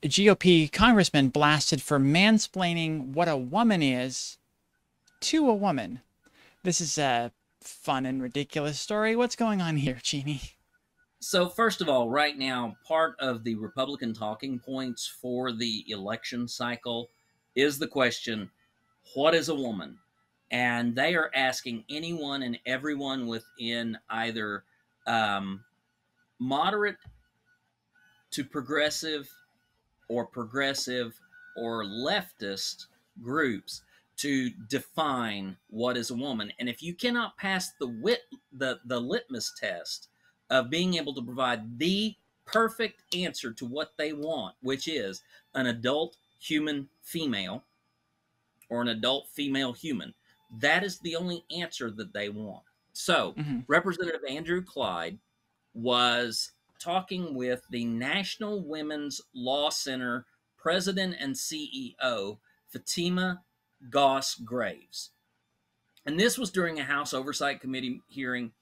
GOP congressman blasted for mansplaining what a woman is to a woman. This is a fun and ridiculous story. What's going on here, Jeannie? So, first of all, right now, part of the Republican talking points for the election cycle is the question, what is a woman? And they are asking anyone and everyone within either moderate to progressive or leftist groups to define what is a woman. And if you cannot pass the litmus test of being able to provide the perfect answer to what they want, which is an adult human female or an adult female human, that is the only answer that they want. So, Mm-hmm. Representative Andrew Clyde was talking with the National Women's Law Center president and CEO, Fatima Goss Graves. And this was during a House Oversight Committee hearing.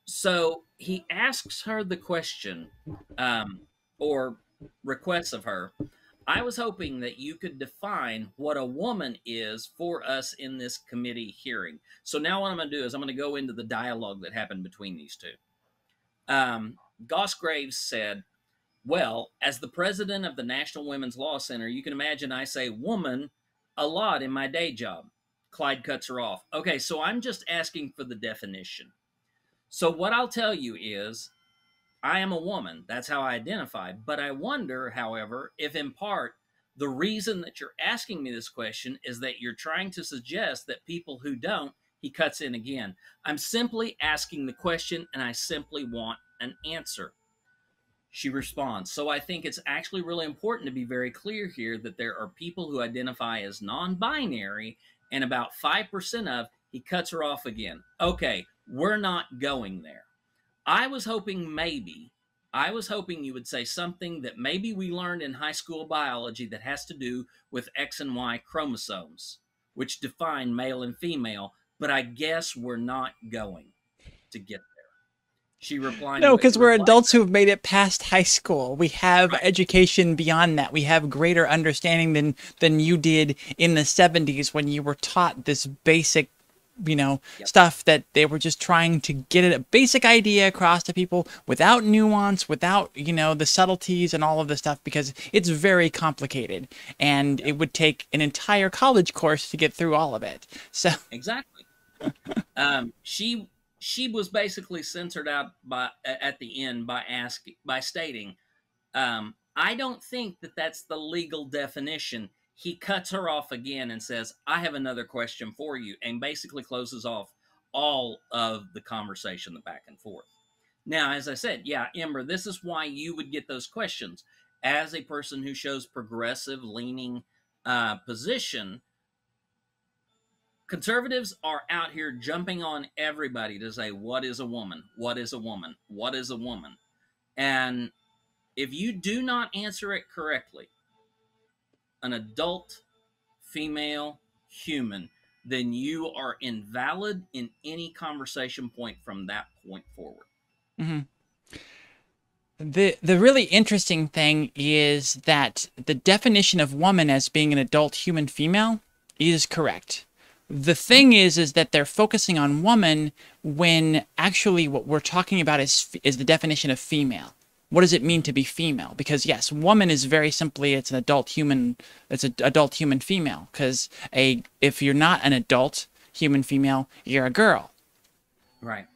So he asks her the question, or requests of her, I was hoping that you could define what a woman is for us in this committee hearing. So now what I'm going to do is I'm going to go into the dialogue that happened between these two. Goss Graves said, well, as the president of the National Women's Law Center, you can imagine I say woman a lot in my day job. Clyde cuts her off. Okay, so I'm just asking for the definition. So what I'll tell you is I am a woman. That's how I identify. But I wonder, however, if in part the reason that you're asking me this question is that you're trying to suggest that people who don't, he cuts in again. I'm simply asking the question and I simply want an answer. She responds. So I think it's actually really important to be very clear here that there are people who identify as non-binary and about 5% of, he cuts her off again. Okay, we're not going there. I was hoping you would say something that maybe we learned in high school biology that has to do with X and Y chromosomes, which define male and female, but I guess we're not going to get there. She replied. No, because we're adults who have made it past high school. We have education beyond that. We have greater understanding than you did in the 70s when you were taught this basic, stuff that they were just trying to get a basic idea across to people without nuance, without, the subtleties and all of the stuff, because it's very complicated and it would take an entire college course to get through all of it. So exactly. She was basically censored out at the end by stating, I don't think that that's the legal definition. He cuts her off again and says, I have another question for you, and basically closes off all of the conversation, the back and forth. Now, as I said, yeah, Ember, this is why you would get those questions. As a person who shows progressive leaning position, conservatives are out here jumping on everybody to say, what is a woman? What is a woman? What is a woman? And if you do not answer it correctly, an adult female human, then you are invalid in any conversation point from that point forward. Mm-hmm. The really interesting thing is that the definition of woman as being an adult human female is correct. The thing is that they're focusing on woman when actually what we're talking about is the definition of female. What does it mean to be female? Because yes, woman is very simply, it's an adult human female. Because if you're not an adult human female, you're a girl. Right.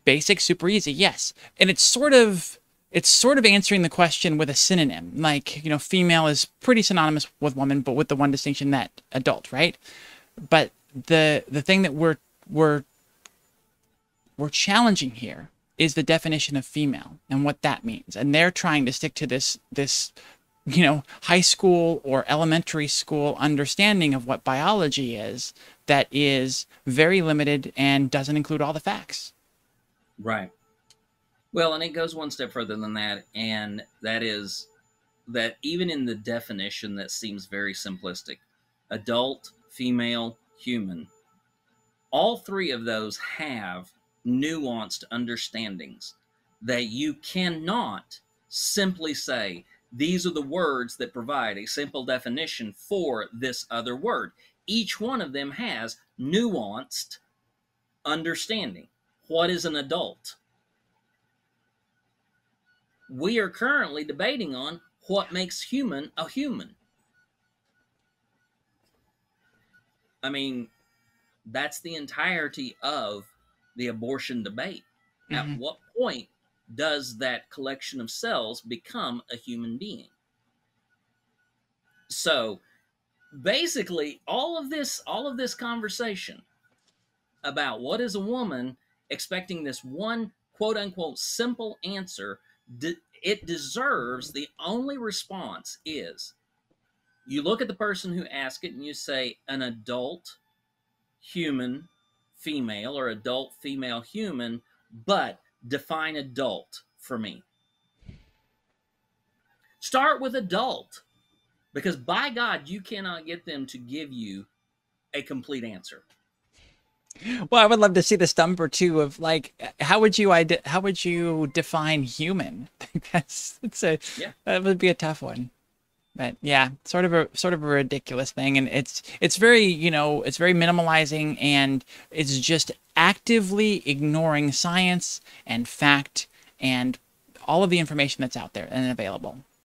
Basic, super easy, yes. And it's sort of answering the question with a synonym. Like, female is pretty synonymous with woman, but with the one distinction that adult, right? But the thing that we're challenging here is the definition of female and what that means. And they're trying to stick to this high school or elementary school understanding of what biology is that is very limited and doesn't include all the facts. Right. Well, and it goes one step further than that, and that is that even in the definition that seems very simplistic, adult, female, human, all three of those have nuanced understandings that you cannot simply say These are the words that provide a simple definition for this other word. Each one of them has nuanced understanding. What is an adult? We are currently debating on what makes human a human. I mean, that's the entirety of the abortion debate. At Mm-hmm. what point does that collection of cells become a human being? So basically, all of this conversation about what is a woman, expecting this one quote unquote simple answer, it deserves, the only response is you look at the person who asked it and you say an adult human female or adult female human, but define adult for me. Start with adult, because by God, you cannot get them to give you a complete answer. Well, I would love to see the number too of like, how would you define human? That would be a tough one. But yeah, sort of a ridiculous thing, and it's very, it's very minimalizing, and it's just actively ignoring science and fact and all of the information that's out there and available.